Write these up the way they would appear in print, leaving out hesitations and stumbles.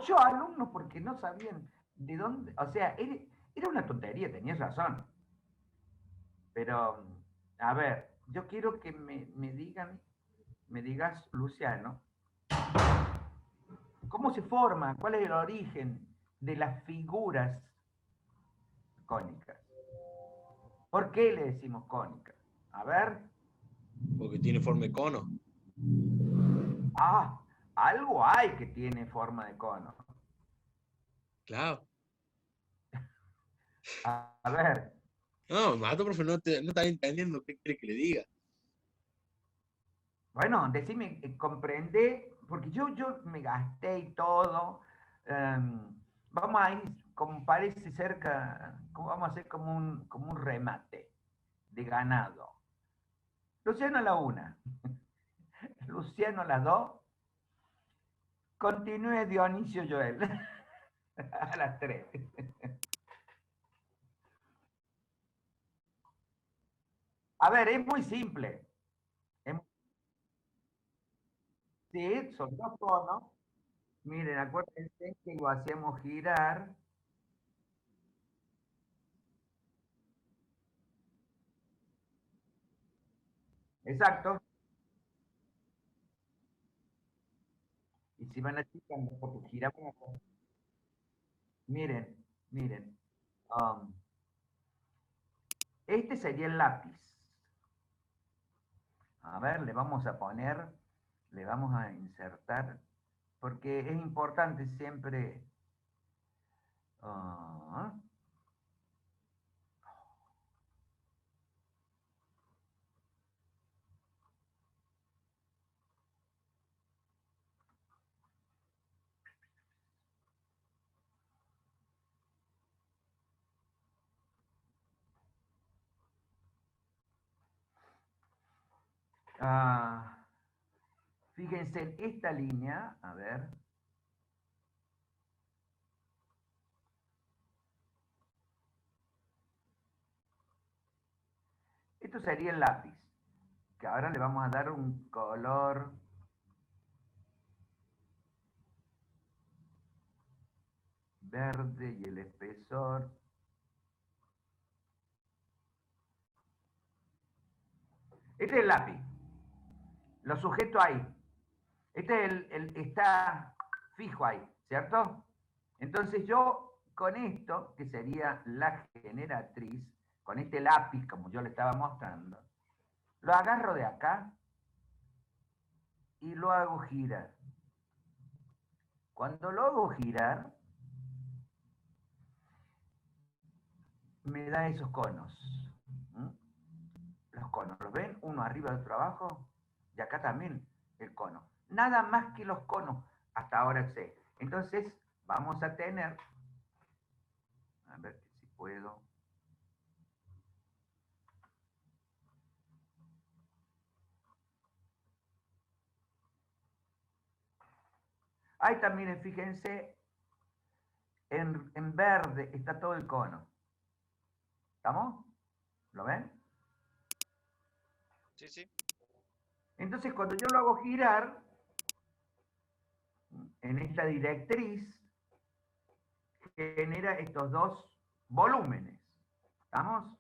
8 alumnos porque no sabían de dónde, o sea, era una tontería, tenías razón. Pero, a ver, yo quiero que me digas, Luciano, ¿cómo se forma? ¿Cuál es el origen de las figuras cónicas? ¿Por qué le decimos cónicas? A ver. Porque tiene forma de cono. Ah, algo hay que tiene forma de cono. Claro. A ver, No, mato, profe, no está entendiendo qué quiere que le diga. bueno, decime, comprende, porque yo me gasté y todo. Vamos a ir, como parece cerca, vamos a hacer como un remate de ganado. Luciano a la una, Luciano a las dos, continúe Dionisio Joel a las tres. A ver, es muy simple. Es, sí, son dos conos. Miren, acuérdense que lo hacemos girar. Exacto. Y si van achicando, porque giramos. Miren, miren. um, este sería el lápiz. A ver, le vamos a poner, le vamos a insertar, porque es importante siempre. ah, ah, fíjense en esta línea, a ver. Esto sería el lápiz, que ahora le vamos a dar un color verde y el espesor. Este es el lápiz. Lo sujeto ahí. Este es está fijo ahí, ¿cierto? Entonces yo con esto, que sería la generatriz, con este lápiz, como yo le estaba mostrando, lo agarro de acá y lo hago girar. Cuando lo hago girar, me da esos conos. ¿Mm? Los conos, ¿los ven? Uno arriba del otro abajo, y acá también el cono. Nada más que los conos, hasta ahora sé. Entonces, vamos a tener, a ver si puedo. Ahí también, fíjense, en verde está todo el cono. ¿Estamos? ¿Lo ven? Sí, sí. Entonces, cuando yo lo hago girar en esta directriz, genera estos dos volúmenes. ¿Estamos?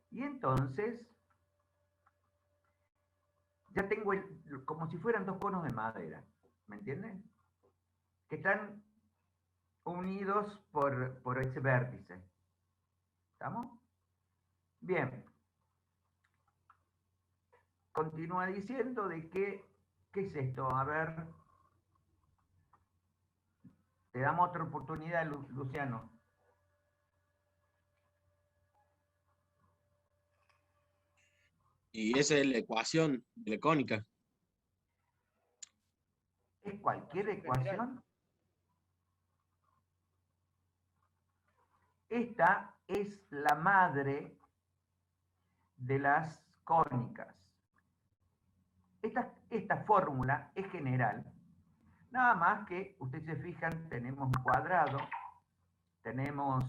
Y entonces, ya tengo como si fueran dos conos de madera. ¿Me entienden? Que están unidos por ese vértice. ¿Estamos? Bien. Continúa diciendo de que, ¿qué es esto? A ver, te damos otra oportunidad, Luciano. Y esa es la ecuación de la cónica. ¿Es cualquier ecuación? Esta es la madre de las cónicas. Esta fórmula es general. Nada más que, ustedes se fijan, tenemos un cuadrado, tenemos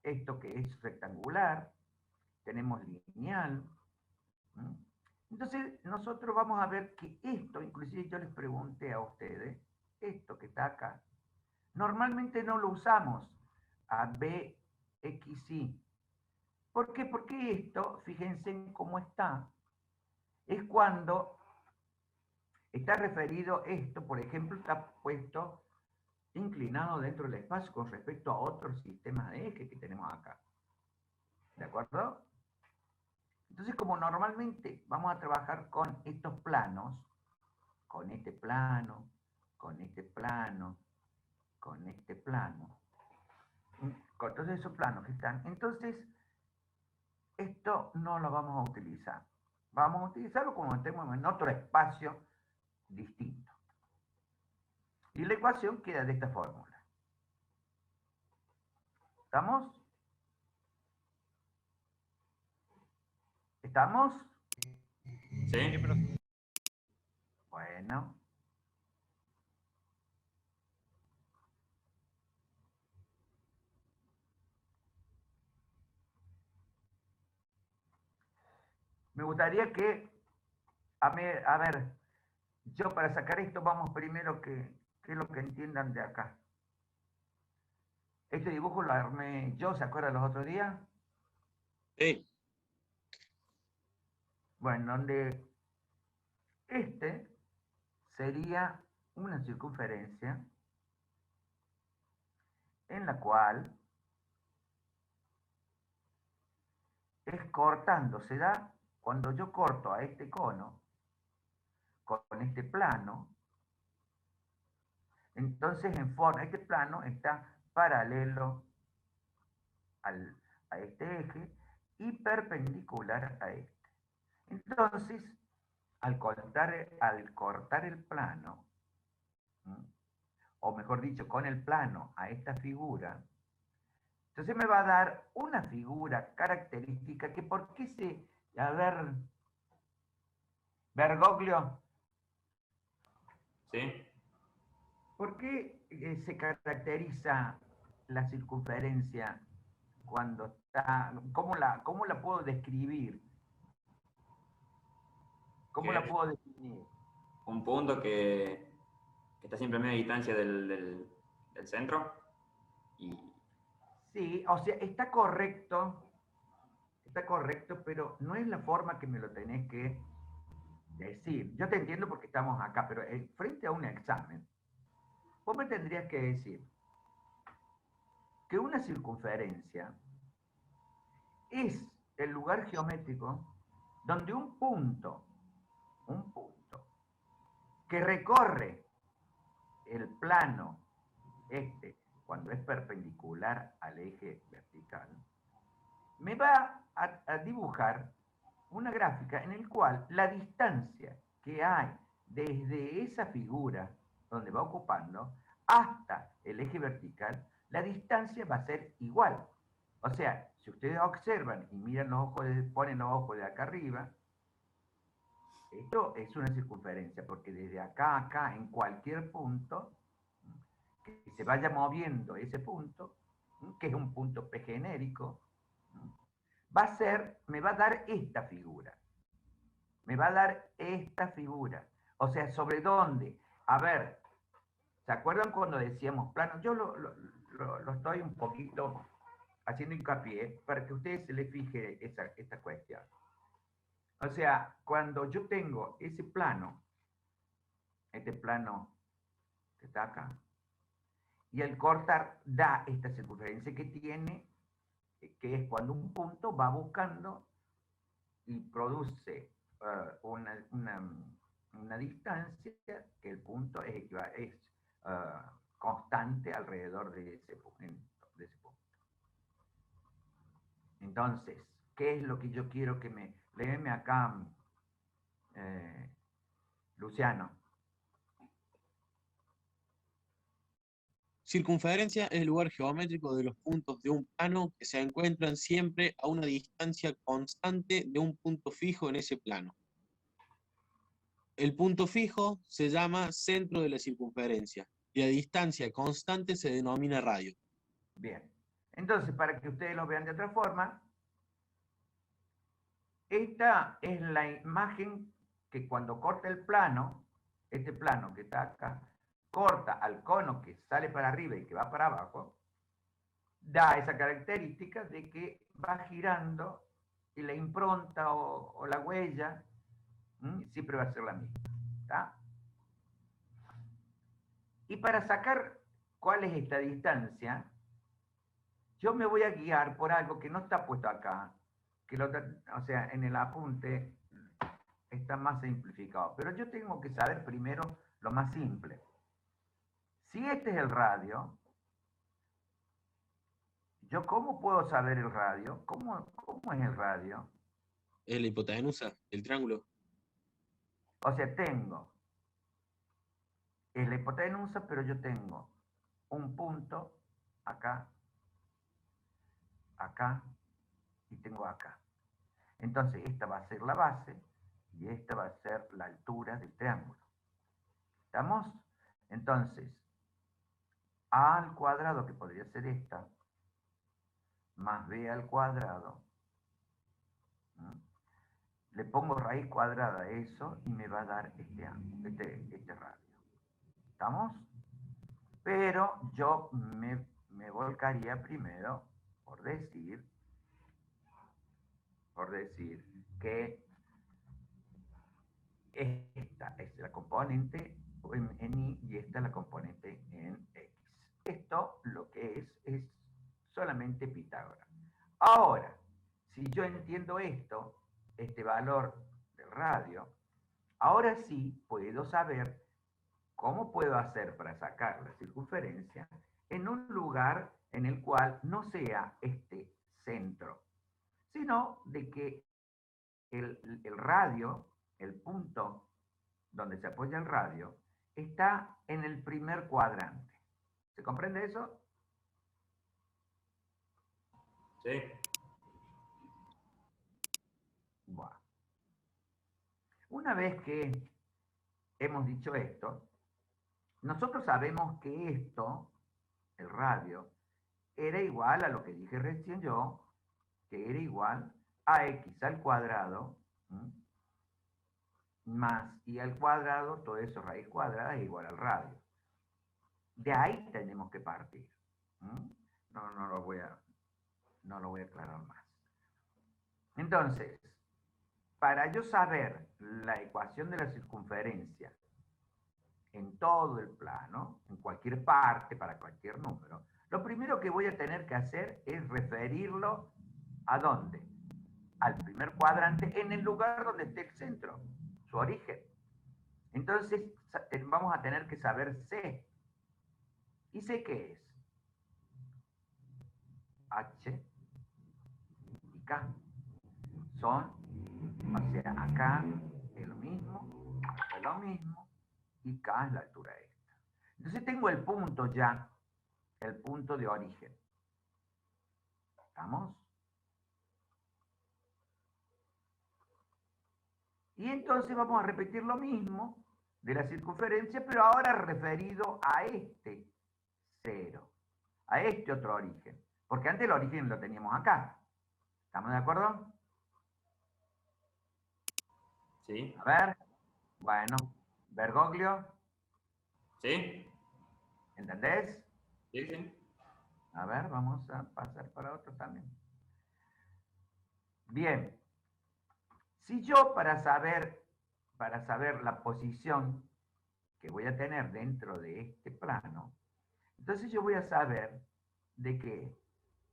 esto que es rectangular, tenemos lineal, Entonces, nosotros vamos a ver que esto, inclusive yo les pregunté a ustedes, esto que está acá, normalmente no lo usamos a BXY. ¿Por qué? Porque esto, fíjense en cómo está, es cuando está referido esto, por ejemplo, está puesto inclinado dentro del espacio con respecto a otros sistemas de eje que tenemos acá. ¿De acuerdo? Entonces, como normalmente vamos a trabajar con estos planos, con este plano, con este plano, con este plano, con todos esos planos que están, entonces esto no lo vamos a utilizar. Vamos a utilizarlo cuando estemos en otro espacio distinto. Y la ecuación queda de esta fórmula. ¿Estamos? ¿Estamos? Sí, pero Bueno. Me gustaría que, a ver, yo para sacar esto vamos primero que es lo que entiendan de acá. Este dibujo lo armé yo, ¿se acuerdan los otros días? Sí. Bueno, donde este sería una circunferencia en la cual es cortando, se da cuando yo corto a este cono con este plano, entonces en forma, este plano está paralelo a este eje y perpendicular a este. Entonces, al cortar el plano, o mejor dicho, con el plano a esta figura, entonces me va a dar una figura característica que por qué se, a ver, Bergoglio, sí. ¿por qué se caracteriza la circunferencia cuando está, cómo la puedo describir? ¿Cómo Que la es puedo definir? un punto que está siempre a media distancia del centro. Y Sí, o sea, está correcto, pero no es la forma que me lo tenés que decir. Yo te entiendo porque estamos acá, pero frente a un examen, vos me tendrías que decir que una circunferencia es el lugar geométrico donde un punto que recorre el plano este, cuando es perpendicular al eje vertical, me va a dibujar una gráfica en el cual la distancia que hay desde esa figura donde va ocupando hasta el eje vertical, la distancia va a ser igual. O sea, si ustedes observan y miran los ojos, ponen los ojos de acá arriba, esto es una circunferencia, porque desde acá a acá, en cualquier punto, que se vaya moviendo ese punto, que es un punto P genérico, me va a dar esta figura. Me va a dar esta figura. O sea, ¿sobre dónde? A ver, ¿se acuerdan cuando decíamos plano? Yo lo estoy un poquito haciendo hincapié para que a ustedes se les fije esta cuestión. O sea, cuando yo tengo ese plano, este plano que está acá, y el cortar da esta circunferencia que tiene, que es cuando un punto va buscando y produce una distancia que el punto es constante alrededor de ese punto. Entonces, ¿qué es lo que yo quiero que me... Léeme acá, eh, Luciano. Circunferencia es el lugar geométrico de los puntos de un plano que se encuentran siempre a una distancia constante de un punto fijo en ese plano. El punto fijo se llama centro de la circunferencia y la distancia constante se denomina radio. Bien. Entonces, para que ustedes lo vean de otra forma, Esta es la imagen que cuando corta el plano, este plano que está acá, corta al cono que sale para arriba y que va para abajo, da esa característica de que va girando y la impronta o la huella siempre va a ser la misma. ¿Tá? Y para sacar cuál es esta distancia, yo me voy a guiar por algo que no está puesto acá, que o sea, en el apunte está más simplificado. Pero yo tengo que saber primero lo más simple. Si este es el radio, ¿yo cómo puedo saber el radio? ¿Cómo es el radio? Es la hipotenusa, el triángulo. O sea, es la hipotenusa, pero yo tengo un punto acá, acá y tengo acá. Entonces, esta va a ser la base y esta va a ser la altura del triángulo. ¿Estamos? Entonces, a al cuadrado, que podría ser esta, más b al cuadrado, le pongo raíz cuadrada a eso y me va a dar este radio. ¿Estamos? Pero yo me volcaría primero por decir que esta es la componente en y y esta es la componente en x. Esto lo que es solamente Pitágoras. Ahora, si yo entiendo esto, este valor del radio, ahora sí puedo saber cómo puedo hacer para sacar la circunferencia en un lugar en el cual no sea este centro, sino de que el radio, el punto donde se apoya el radio, está en el primer cuadrante. ¿Se comprende eso? Sí. Bueno. Una vez que hemos dicho esto, nosotros sabemos que esto, el radio, era igual a lo que dije recién yo, que era igual a x al cuadrado más y al cuadrado, todo eso raíz cuadrada es igual al radio. De ahí tenemos que partir. No lo voy a aclarar más. Entonces, para yo saber la ecuación de la circunferencia en todo el plano, en cualquier parte, para cualquier número, lo primero que voy a tener que hacer es referirlo ¿a dónde? Al primer cuadrante, en el lugar donde esté el centro, su origen. Entonces, vamos a tener que saber C. ¿Y C qué es? H y K. Son, o sea, acá es lo mismo, y K es la altura esta. Entonces tengo el punto ya, el punto de origen. ¿Estamos? Y entonces vamos a repetir lo mismo de la circunferencia, pero ahora referido a este cero, a este otro origen. Porque antes el origen lo teníamos acá. ¿Estamos de acuerdo? Sí. A ver. Bueno. Bergoglio. ¿Sí? ¿Entendés? Sí, sí. A ver, vamos a pasar para otro también. Bien. Si yo para saber la posición que voy a tener dentro de este plano, entonces yo voy a saber de que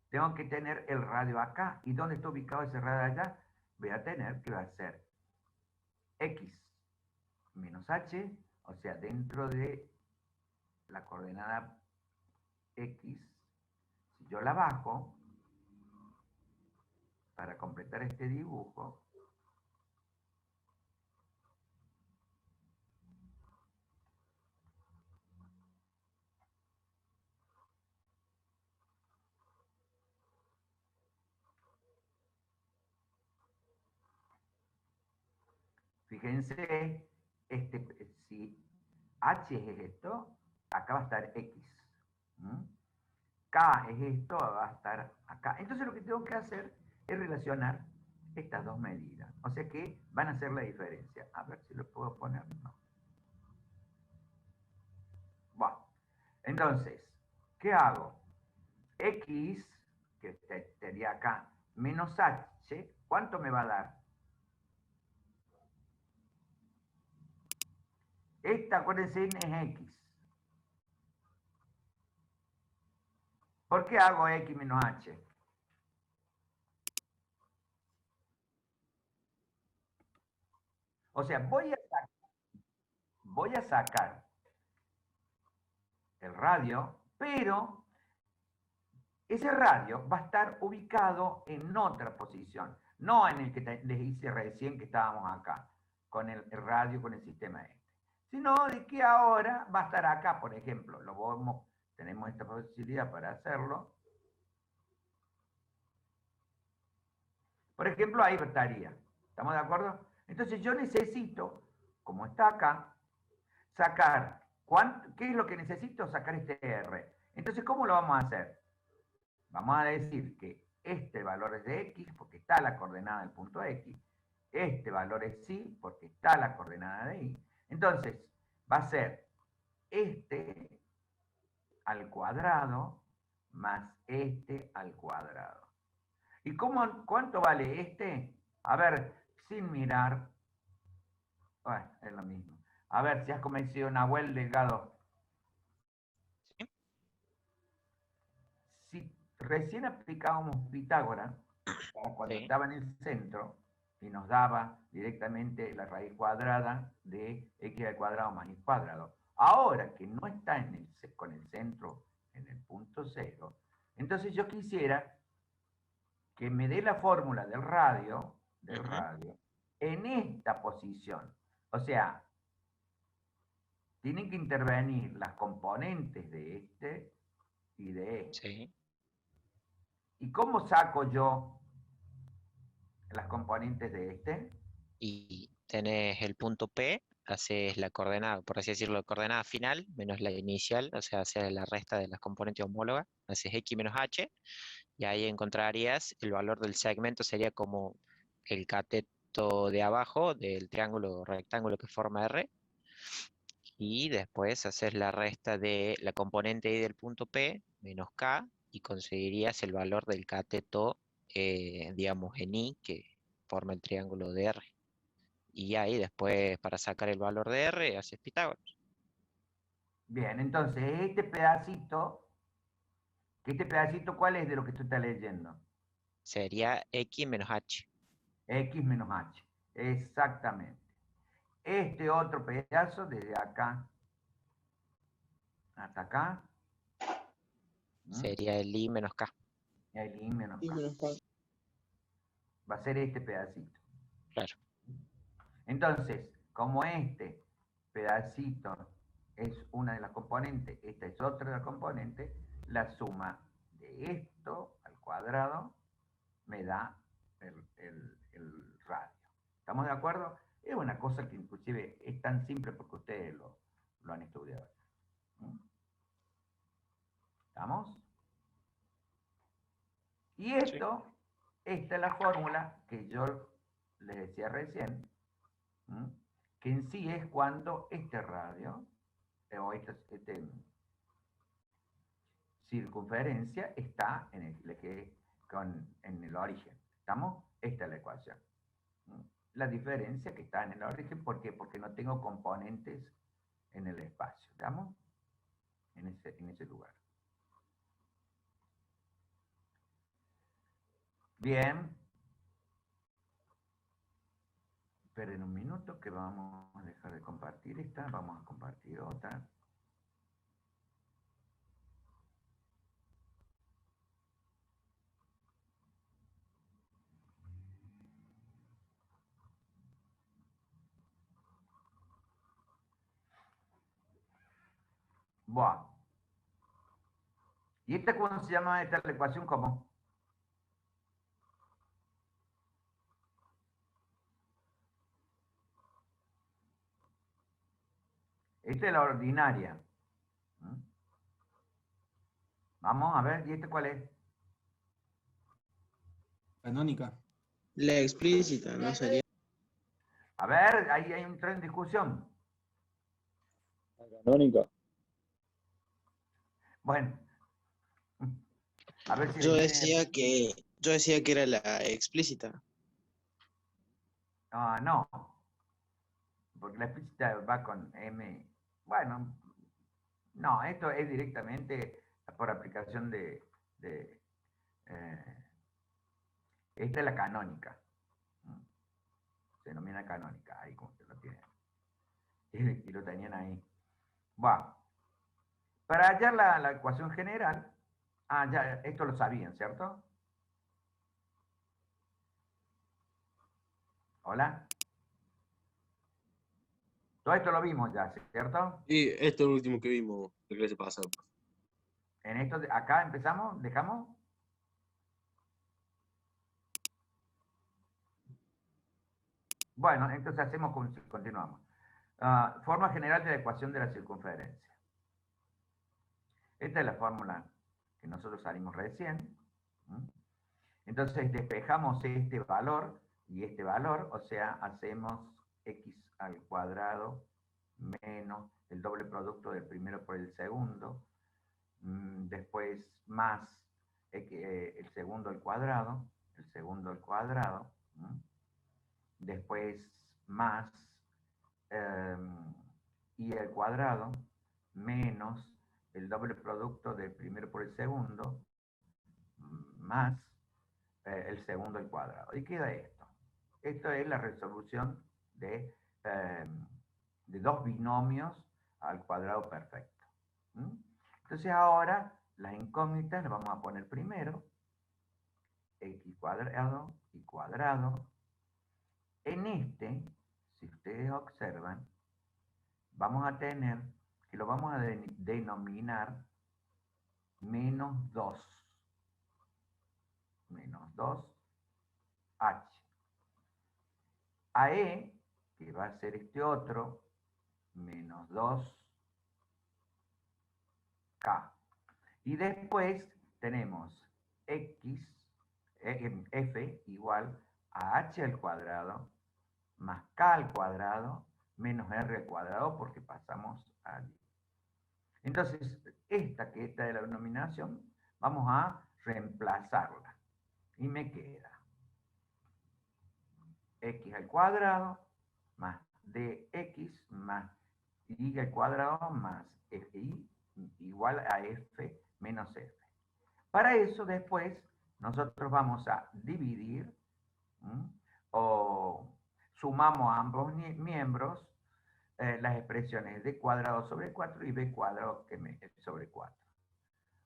tengo que tener el radio acá. ¿Y dónde está ubicado ese radio allá? Voy a tener que va a ser x menos h, o sea, dentro de la coordenada x, si yo la bajo, para completar este dibujo, fíjense, si h es esto, acá va a estar x. K es esto, va a estar acá. Entonces lo que tengo que hacer es relacionar estas dos medidas. O sea que van a hacer la diferencia. A ver si lo puedo poner. No. Bueno, entonces, ¿qué hago? X, que sería acá, menos H, ¿cuánto me va a dar? Esta, acuérdense, es X. ¿Por qué hago X menos H? O sea, voy a sacar el radio, pero ese radio va a estar ubicado en otra posición, no en el que les hice recién que estábamos acá, con el radio, con el sistema este, sino de que ahora va a estar acá, por ejemplo. Tenemos esta posibilidad para hacerlo. Por ejemplo, ahí estaría. ¿Estamos de acuerdo? Entonces yo necesito, como está acá, sacar, ¿qué es lo que necesito? Sacar este R. Entonces, ¿cómo lo vamos a hacer? Vamos a decir que este valor es de X, porque está la coordenada del punto X. Este valor es Y, porque está la coordenada de Y. Entonces, va a ser este al cuadrado más este al cuadrado. ¿Y cuánto vale este? A ver, sin mirar. Bueno, es lo mismo. A ver si has convencido a Nahuel Delgado. ¿Sí? Si recién aplicábamos Pitágoras, para cuando estaba en el centro, y nos daba directamente la raíz cuadrada de x al cuadrado más y cuadrado. Ahora que no está con el centro en el punto cero, entonces yo quisiera que me dé la fórmula del radio, en esta posición. O sea, tienen que intervenir las componentes de este y de este. Sí. ¿Y cómo saco yo las componentes de este? Y tenés el punto P, haces la coordenada, por así decirlo, la coordenada final menos la inicial, o sea, haces la resta de las componentes homólogas, haces X menos H, y ahí encontrarías el valor del segmento, sería como el cateto de abajo del triángulo o rectángulo que forma R, y después haces la resta de la componente I del punto P menos K, y conseguirías el valor del cateto, digamos, en I, que forma el triángulo de R. Y ahí después, para sacar el valor de R, haces Pitágoras. Bien, entonces este pedacito, ¿cuál es de lo que tú estás leyendo? Sería X menos H. X menos H, exactamente. Este otro pedazo, desde acá hasta acá, Sería el I menos K. el I menos K. Va a ser este pedacito. Claro. Entonces, como este pedacito es una de las componentes, esta es otra de las componentes, la suma de esto al cuadrado me da el radio. ¿Estamos de acuerdo? Es una cosa que inclusive es tan simple porque ustedes lo han estudiado. ¿Estamos? Y esto, esta es la fórmula que yo les decía recién, que en sí es cuando este radio, o esta circunferencia está en el eje en el origen. ¿Estamos? Esta es la ecuación. La diferencia que está en el origen, ¿por qué? Porque no tengo componentes en el espacio. ¿Estamos? En ese lugar. Bien. Esperen un minuto que vamos a dejar de compartir esta, vamos a compartir otra. Bueno. ¿Y esta cómo se llama esta la ecuación? ¿Cómo? Esta es la ordinaria. Vamos a ver, ¿y esta cuál es? Canónica. La explícita, ¿no sería? A ver, ahí hay un tren de discusión. Canónica. Bueno, a ver si Yo le decía que era la explícita. Ah, no, porque la explícita va con M. Bueno, no, esto es directamente por aplicación esta es la canónica. Se denomina canónica, ahí como que lo tienen. Y lo tenían ahí. Bueno, para hallar la ecuación general, ya, esto lo sabían, ¿cierto? Hola. Todo esto lo vimos ya, ¿cierto? Y esto es lo último que vimos la clase pasada. En esto, acá empezamos, dejamos. Bueno, entonces continuamos. Forma general de la ecuación de la circunferencia. Esta es la fórmula que nosotros salimos recién. Entonces despejamos este valor y este valor, o sea, hacemos x al cuadrado menos el doble producto del primero por el segundo, después más el segundo al cuadrado, después más y al cuadrado menos el doble producto del primero por el segundo más el segundo al cuadrado. Y queda esto. Esto es la resolución de dos binomios al cuadrado perfecto. Entonces ahora las incógnitas las vamos a poner primero. X cuadrado y cuadrado. En este, si ustedes observan, vamos a tener que lo vamos a denominar menos 2. Menos 2H. AE, que va a ser este otro, menos 2K. Y después tenemos X, F igual a H al cuadrado más K al cuadrado menos R al cuadrado porque pasamos allí. Entonces, esta de la denominación, vamos a reemplazarla. Y me queda X al cuadrado más DX más Y al cuadrado más FI igual a F menos F. Para eso después nosotros vamos a dividir o sumamos a ambos miembros las expresiones d cuadrado sobre 4 y b cuadrado sobre 4.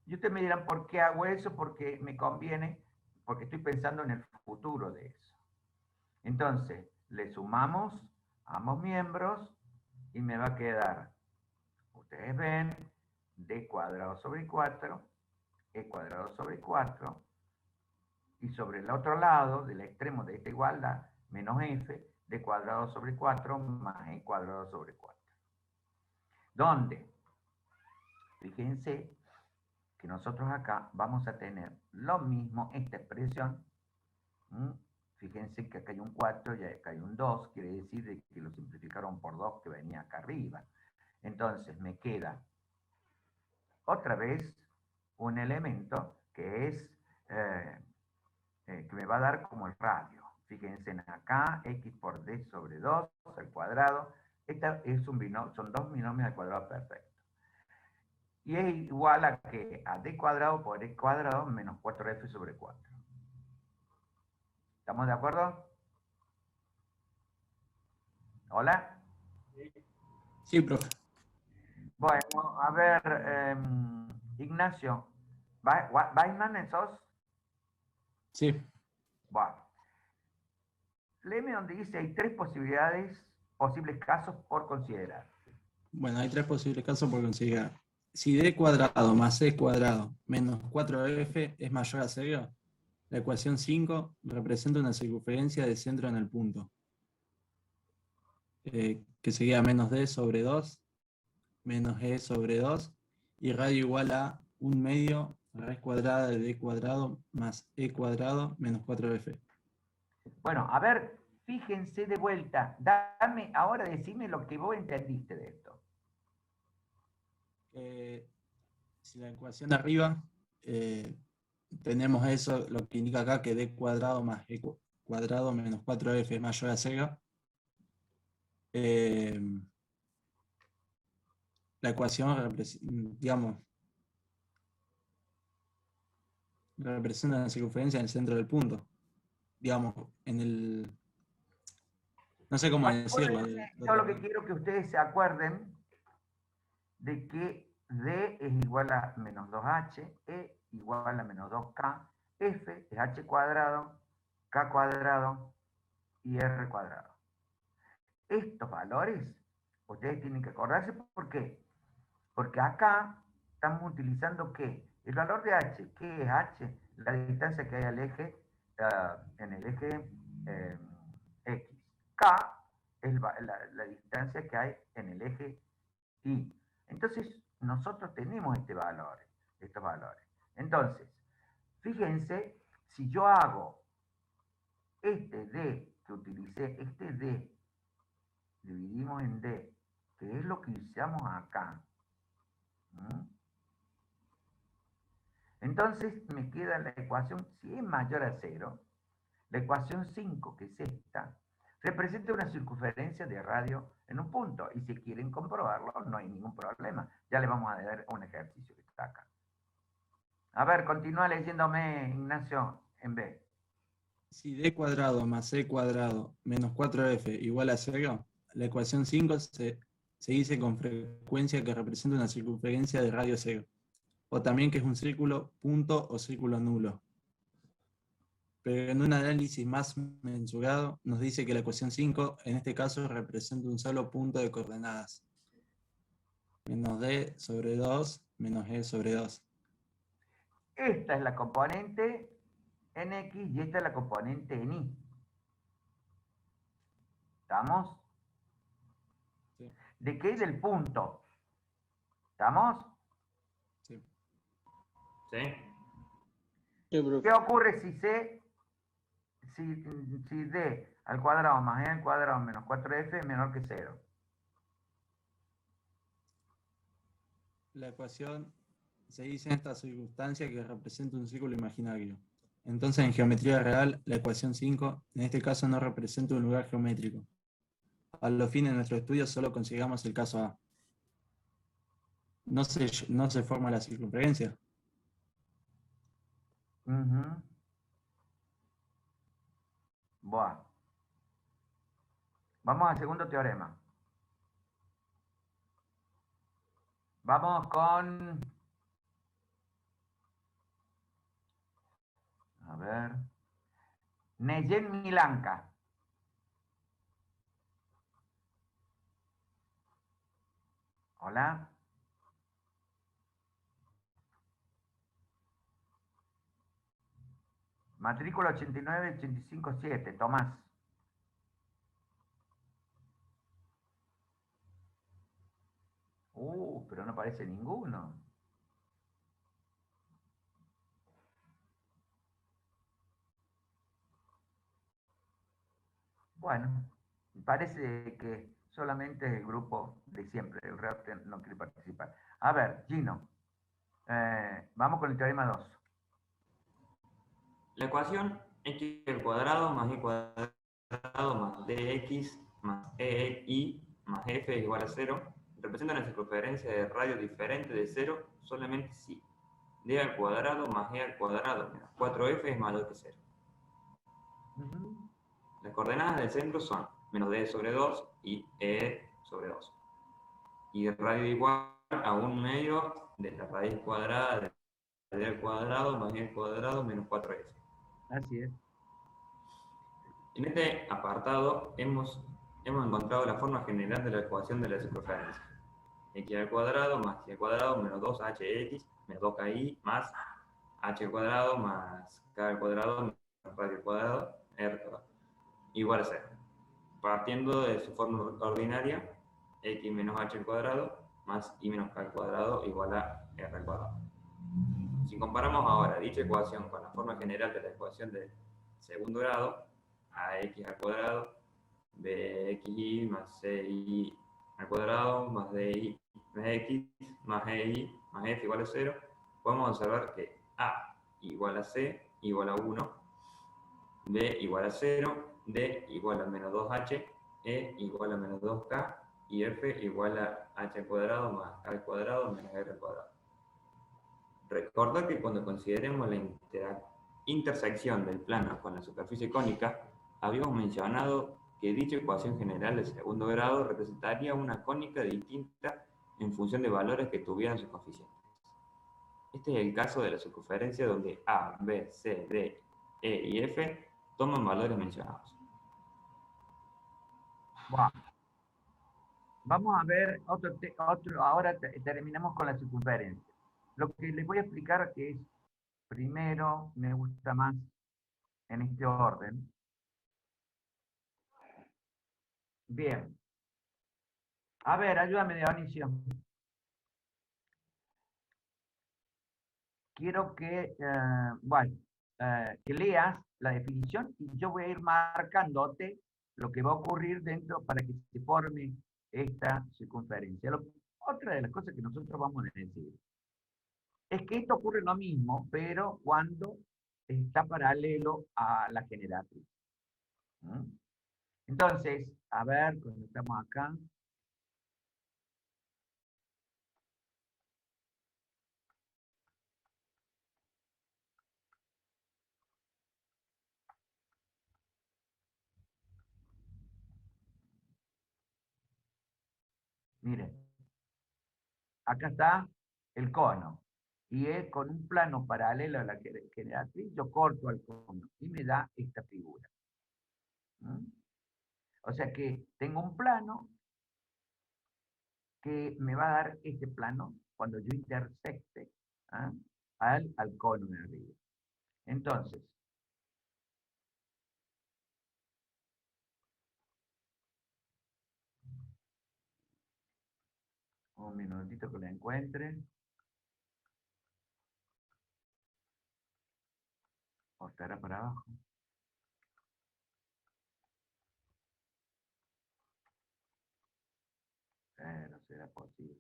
Y ustedes me dirán, ¿por qué hago eso? Porque me conviene, porque estoy pensando en el futuro de eso. Entonces, le sumamos a ambos miembros y me va a quedar, ustedes ven, d cuadrado sobre 4, e cuadrado sobre 4, y sobre el otro lado, del extremo de esta igualdad, menos f, d cuadrado sobre 4 más e cuadrado sobre 4. ¿Dónde? Fíjense que nosotros acá vamos a tener lo mismo, esta expresión. Fíjense que acá hay un 4 y acá hay un 2, quiere decir que lo simplificaron por 2 que venía acá arriba. Entonces me queda otra vez un elemento que es que me va a dar como el radio. Fíjense en acá, x por d sobre 2 al cuadrado. Esta es son dos binomios al cuadrado perfecto. Y es igual a que a d cuadrado por e cuadrado menos 4f sobre 4. ¿Estamos de acuerdo? ¿Hola? Sí, profe. Bueno, a ver, Ignacio, ¿Weisman sos? Sí. Bueno. Léeme donde dice hay tres posibles casos por considerar. Bueno, hay tres posibles casos por considerar. Si d cuadrado más c cuadrado menos 4f es mayor a 0, la ecuación 5 representa una circunferencia de centro en el punto, que sería menos d sobre 2, menos e sobre 2, y radio igual a 1 medio raíz cuadrada de d cuadrado más e cuadrado menos 4f. Bueno, a ver, fíjense de vuelta. Ahora decime lo que vos entendiste de esto. Si la ecuación de arriba, tenemos eso, lo que indica acá que d cuadrado más e cuadrado menos 4f es mayor a 0. La ecuación, digamos, representa una circunferencia en el centro del punto. Digamos, en el... No sé cómo decirlo. Yo lo que quiero que ustedes se acuerden de que D es igual a menos 2h, E igual a menos 2k, F es h cuadrado, k cuadrado y r cuadrado. Estos valores, ustedes tienen que acordarse. ¿Por qué? Porque acá estamos utilizando ¿qué? El valor de h. ¿Qué es h? La distancia que hay al eje, en el eje x. K es la distancia que hay en el eje y. Entonces, nosotros tenemos estos valores. Entonces, fíjense, si yo hago este D, que utilicé, este D, dividimos en D, que es lo que usamos acá. Entonces, me queda la ecuación, si es mayor a 0, la ecuación 5, que es esta, representa una circunferencia de radio en un punto. Y si quieren comprobarlo, no hay ningún problema. Ya le vamos a dar un ejercicio que está acá. A ver, continúa leyéndome, Ignacio, en B. Si d cuadrado más c cuadrado menos 4f igual a 0, la ecuación 5 se dice con frecuencia que representa una circunferencia de radio 0. O también que es un círculo punto o círculo nulo. Pero en un análisis más mensurado nos dice que la ecuación 5 en este caso representa un solo punto de coordenadas. Menos d sobre 2 menos e sobre 2. Esta es la componente en X y esta es la componente en Y. ¿Estamos? Sí. ¿De qué? Del punto. ¿Estamos? Sí. ¿Sí? ¿Qué ocurre si D al cuadrado más E al cuadrado menos 4F es menor que 0? La ecuación se dice en esta circunstancia que representa un círculo imaginario. Entonces, en geometría real, la ecuación 5, en este caso, no representa un lugar geométrico. A los fines de nuestro estudio solo consideramos el caso A. No se forma la circunferencia. Buah. Vamos al segundo teorema. Vamos con... A ver... Neyen Milanka. Hola. Matrícula 89857, Tomás. Pero no aparece ninguno. Bueno, parece que solamente es el grupo de siempre, el resto no quiere participar. A ver, Gino, vamos con el teorema 2. La ecuación x al cuadrado más y cuadrado más dx más y más f es igual a 0 representa una circunferencia de radio diferente de 0 solamente si d al cuadrado más e al cuadrado menos 4f es mayor que 0. Las coordenadas del centro son menos d sobre 2 y e sobre 2. Y radio igual a 1 medio de la raíz cuadrada de d al cuadrado más e al cuadrado menos 4f. Así es. En este apartado hemos encontrado la forma general de la ecuación de la circunferencia. X al cuadrado más y al cuadrado menos 2hx menos 2ki más h al cuadrado más k al cuadrado menos radio al cuadrado r cuadrado igual a 0. Partiendo de su forma ordinaria, x menos h al cuadrado más y menos k al cuadrado igual a r al cuadrado. Si comparamos ahora dicha ecuación con la forma general de la ecuación de segundo grado, ax al cuadrado, bxy más ci al cuadrado, más di más x, más ei, más f igual a 0, podemos observar que a igual a c igual a 1, b igual a 0, d igual a menos 2h, e igual a menos 2k, y f igual a h al cuadrado más k al cuadrado menos r al cuadrado. Recuerda que cuando consideremos la intersección del plano con la superficie cónica, habíamos mencionado que dicha ecuación general de segundo grado representaría una cónica distinta en función de valores que tuvieran sus coeficientes. Este es el caso de la circunferencia donde A, B, C, D, E y F toman valores mencionados. Bueno, vamos a ver ahora terminamos con la circunferencia. Lo que les voy a explicar que es, primero, me gusta más en este orden. Bien. A ver, ayúdame, Dionisio. Quiero que, que leas la definición y yo voy a ir marcándote lo que va a ocurrir dentro para que se forme esta circunferencia. Otra de las cosas que nosotros vamos a decir es que esto ocurre lo mismo, pero cuando está paralelo a la generatriz. ¿Mm? Entonces, a ver, cuando estamos acá. Miren, acá está el cono. Y es con un plano paralelo a la generatriz, yo corto al cono y me da esta figura. ¿Mm? O sea que tengo un plano que me va a dar este plano cuando yo intersecte al cono de arriba. Entonces, un minutito que lo encuentre. O estará para abajo. No será posible.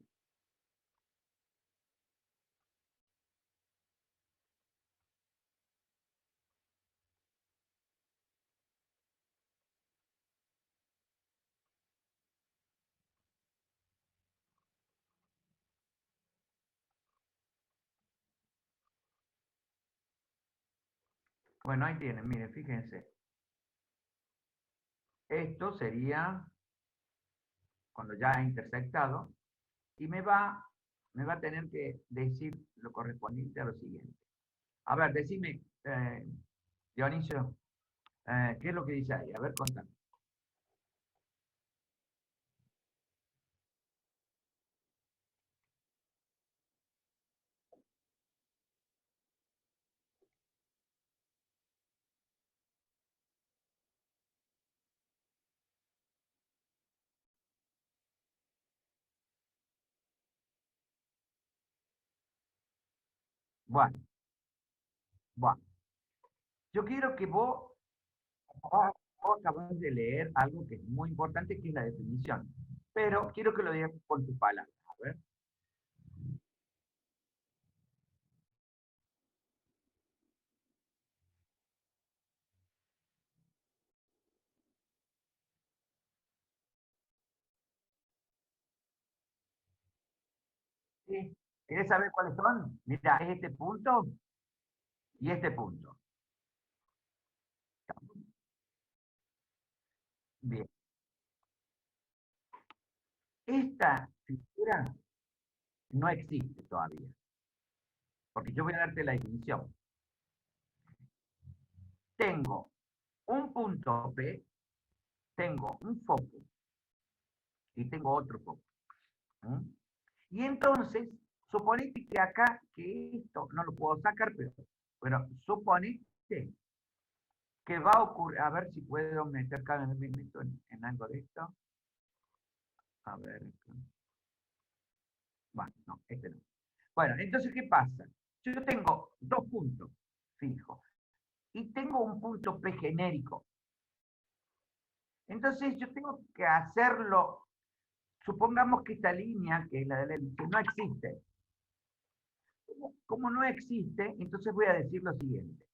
Bueno, ahí tienen, miren, fíjense. Esto sería cuando ya he intersectado y me va a tener que decir lo correspondiente a lo siguiente. A ver, decime, Dionisio, ¿qué es lo que dice ahí? A ver, contame. Bueno, bueno. Yo quiero que vos acabás de leer algo que es muy importante, que es la definición. Pero quiero que lo digas con tus palabras. A ver. ¿Sí? ¿Querés saber cuáles son? Mira, es este punto y este punto. Bien. Esta figura no existe todavía. Porque yo voy a darte la definición. Tengo un punto P, tengo un foco y tengo otro foco. ¿Mm? Y entonces, suponete que acá, que esto no lo puedo sacar, pero bueno, suponete que va a ocurrir, a ver si puedo meter cada elemento en algo de esto. A ver. Bueno, no, este no. Bueno, entonces, ¿qué pasa? Yo tengo dos puntos fijos y tengo un punto P genérico. Entonces yo tengo que hacerlo, supongamos que esta línea, que es la de la elipse, no existe. Como no existe, entonces voy a decir lo siguiente.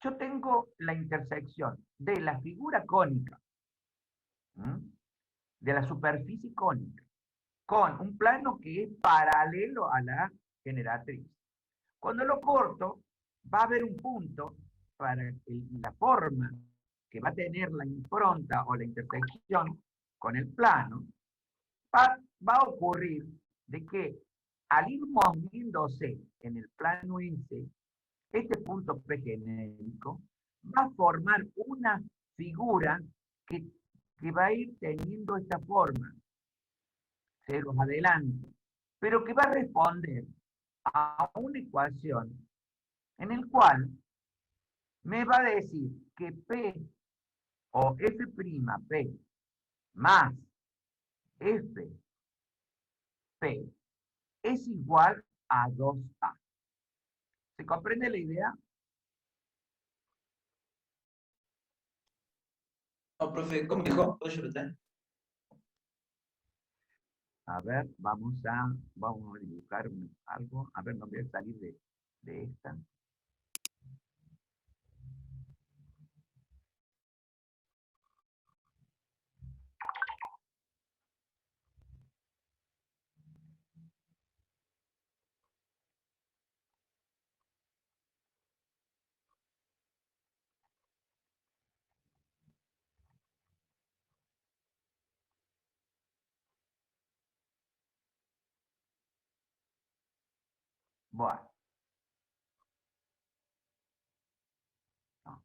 Yo tengo la intersección de la figura cónica, de la superficie cónica, con un plano que es paralelo a la generatriz. Cuando lo corto, va a haber un punto para la forma que va a tener la impronta o la intersección con el plano, va a ocurrir de que al ir moviéndose en el plano ese, este punto P genérico va a formar una figura que va a ir teniendo esta forma, se los adelanto, pero que va a responder a una ecuación en el cual me va a decir que P o F'P más Fp es igual a 2A. ¿Se comprende la idea? No, profe, ¿cómo dijo? ¿Puedo repetir? A ver, vamos a dibujar algo. A ver, no voy a salir de esta. Bueno. No.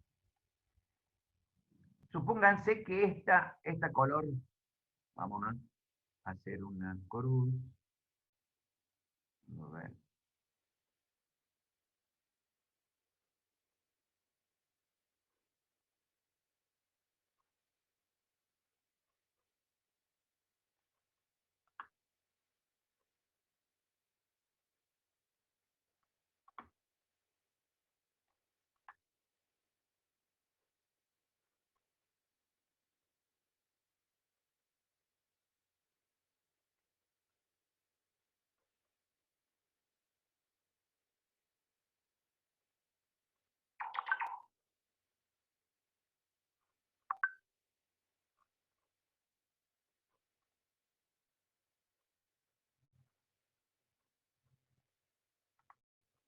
Supónganse que esta color, vamos a hacer una cruz. A ver.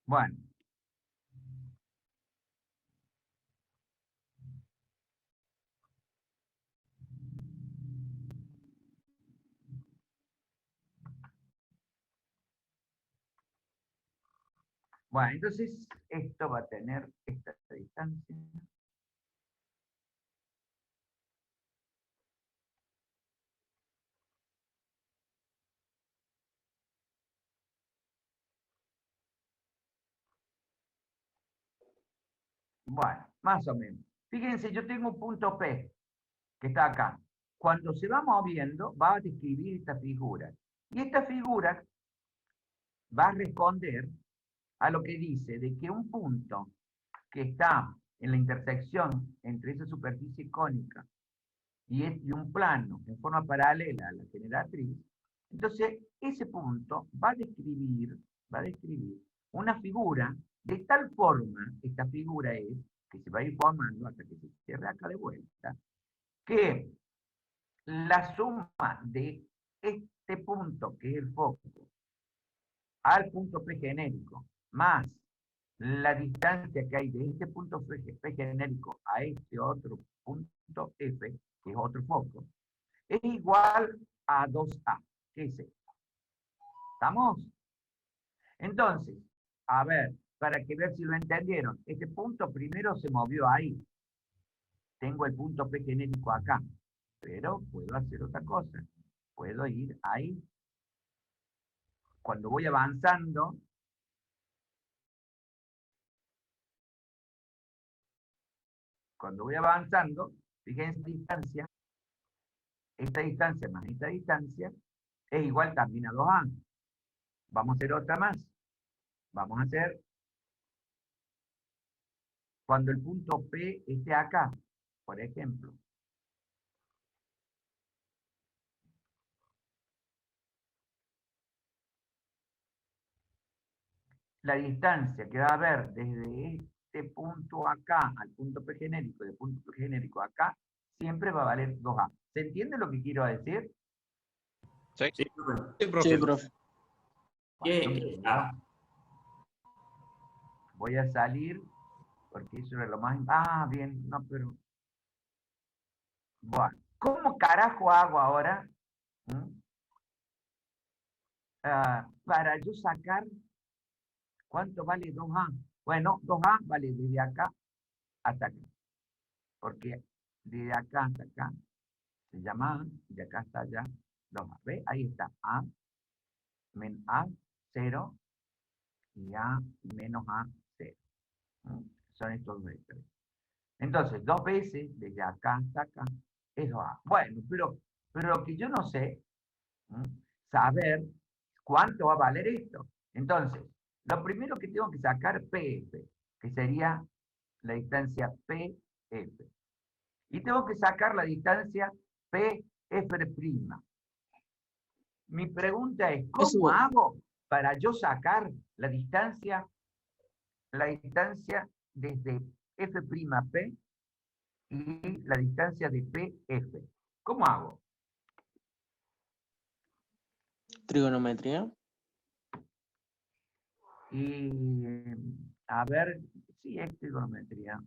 Bueno. Bueno, entonces esto va a tener esta distancia. Bueno, más o menos. Fíjense, yo tengo un punto P, que está acá. Cuando se va moviendo, va a describir esta figura. Y esta figura va a responder a lo que dice de que un punto que está en la intersección entre esa superficie cónica y un plano en forma paralela a la generatriz, entonces ese punto va a describir una figura de tal forma, esta figura es, que se va a ir formando hasta que se cierre acá de vuelta, que la suma de este punto, que es el foco, al punto P genérico, más la distancia que hay de este punto P genérico a este otro punto F, que es otro foco, es igual a 2A, que es esto. ¿Estamos? Entonces, a ver, para que ver si lo entendieron, este punto primero se movió ahí. Tengo el punto P genérico acá, pero puedo hacer otra cosa. Puedo ir ahí. Cuando voy avanzando, fíjense esta distancia más esta distancia es igual también a 2A. Vamos a hacer otra más. Vamos a hacer cuando el punto P esté acá, por ejemplo. la distancia que va a haber desde este punto acá al punto P genérico, y del punto P genérico acá, siempre va a valer 2A. ¿Se entiende lo que quiero decir? Sí. Sí, profe. Sí, profe. Sí, profe. ¿Qué Bueno, es A? voy a salir, porque eso era lo más... Ah, bien, no, pero... Bueno, ¿cómo carajo hago ahora? ¿Mm? Para yo sacar, ¿cuánto vale 2A? Bueno, 2A vale desde acá hasta acá, porque desde acá hasta acá se llama A, y de acá hasta allá 2A. ¿Ve? Ahí está, A, menos A, 0, y A menos A, 0. ¿Mm? Son estos dos vectores. Entonces, 2 veces desde acá hasta acá es 2A. Bueno, pero lo que yo no sé, saber cuánto va a valer esto. Entonces, lo primero que tengo que sacar PF, que sería la distancia PF. Y tengo que sacar la distancia PF'. Mi pregunta es, ¿cómo Eso, hago para yo sacar la distancia desde F'P y la distancia de PF? ¿Cómo hago? trigonometría. Y a ver, sí, es trigonometría.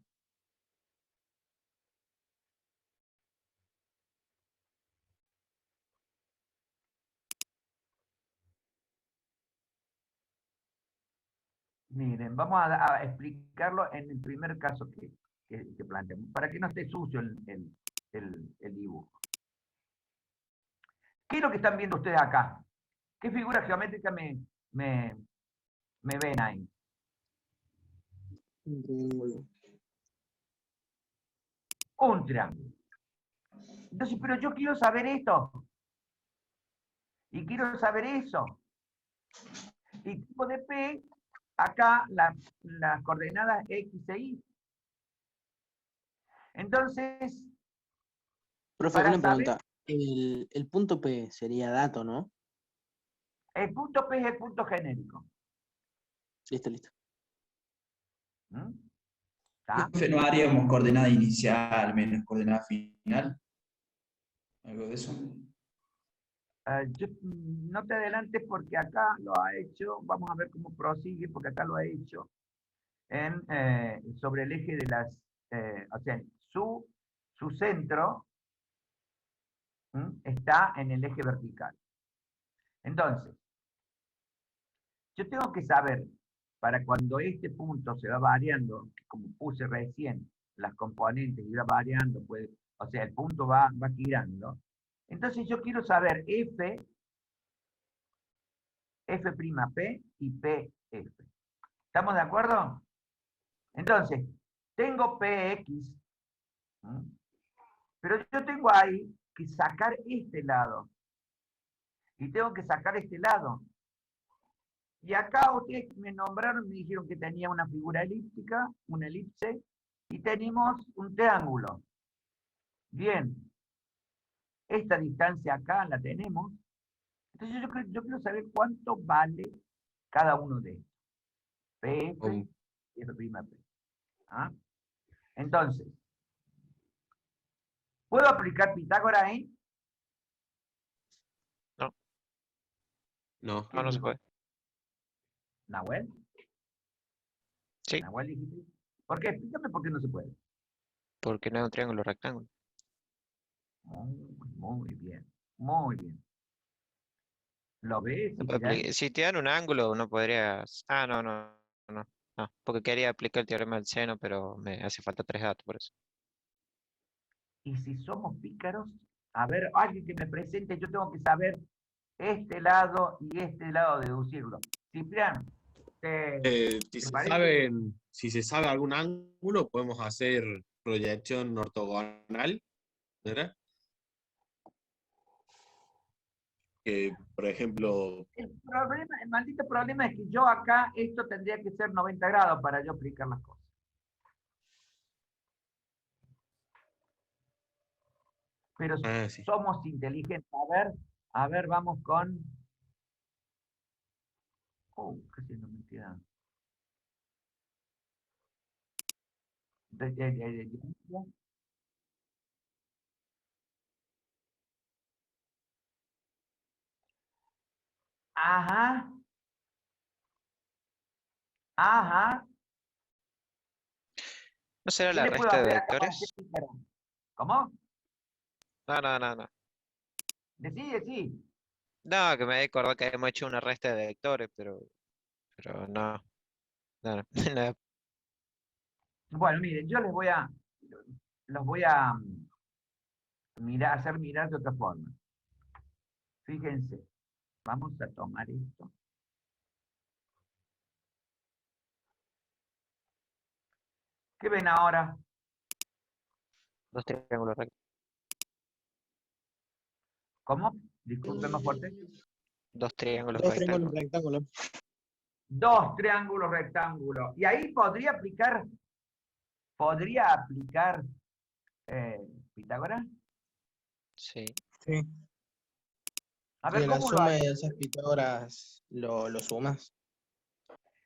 Miren, vamos a explicarlo en el primer caso que planteamos, para que no esté sucio el dibujo. ¿Qué es lo que están viendo ustedes acá? ¿Qué figura geométrica me ven ahí? Un triángulo. Un triángulo. Entonces, pero yo quiero saber esto. Y quiero saber eso. Y tipo de P, acá las coordenadas X e Y. Entonces, Profe, para una saber, pregunta. El punto P sería dato, ¿no? el punto P es el punto genérico. Listo, listo. ¿Mm? ¿Está? Profe, ¿no haríamos coordenada inicial menos coordenada final? ¿Algo de eso? No te adelantes porque acá lo ha hecho, vamos a ver cómo prosigue, porque acá lo ha hecho sobre el eje de las, o sea, su centro está en el eje vertical. Entonces, yo tengo que saber, para cuando este punto se va variando, como puse recién, las componentes iba variando, pues, o sea, el punto va girando. Entonces yo quiero saber F, F'P y PF. ¿Estamos de acuerdo? Entonces, tengo PX, ¿m? Pero yo tengo ahí que sacar este lado. Y tengo que sacar este lado. Y acá ustedes me nombraron, me dijeron que tenía una figura elíptica, una elipse, y tenemos un triángulo. Bien, esta distancia acá la tenemos. Entonces yo quiero saber cuánto vale cada uno de estos. PF y F'P. ¿Ah? Entonces, ¿puedo aplicar Pitágoras ahí? No, No. no se puede. ¿Nahuel? Sí, ¿Nahuel dijiste? ¿Por qué? Explícame por qué no se puede. porque no es un triángulo rectángulo. Muy bien, muy bien. ¿Lo ves, No puede Ciprián? si te dan un ángulo, no podrías. Ah, no. Porque quería aplicar el teorema del seno, pero me hace falta 3 datos por eso. Y si somos pícaros, a ver, alguien que me presente, yo tengo que saber este lado y este lado, deducirlo. Ciprián, ¿te parece? Si se sabe algún ángulo, podemos hacer proyección ortogonal, ¿verdad? Que, por ejemplo, El maldito problema es que yo acá, esto tendría que ser 90 grados para yo aplicar las cosas. Pero sí. somos inteligentes. A ver, vamos con... casi no me queda. Ajá. Ajá. ¿No será ¿Qué la le puedo resta de hacer acá para este vectores? pícaro? ¿Cómo? No, no, no, no. Decí, decí. No, que me acordado que hemos hecho una resta de vectores, pero no, no, no, no. Bueno, miren, yo los voy a hacer mirar de otra forma. Fíjense, vamos a tomar esto. ¿Qué ven ahora? Dos triángulos rectos. ¿Cómo? Disculpen más fuerte. Dos triángulos Dos triángulos rectángulos. rectángulos. Dos triángulos rectángulos. Y ahí podría aplicar Pitágoras. Sí. Sí. A Si ver, la ¿cómo lo suma haría? de esas Pitágoras lo sumas.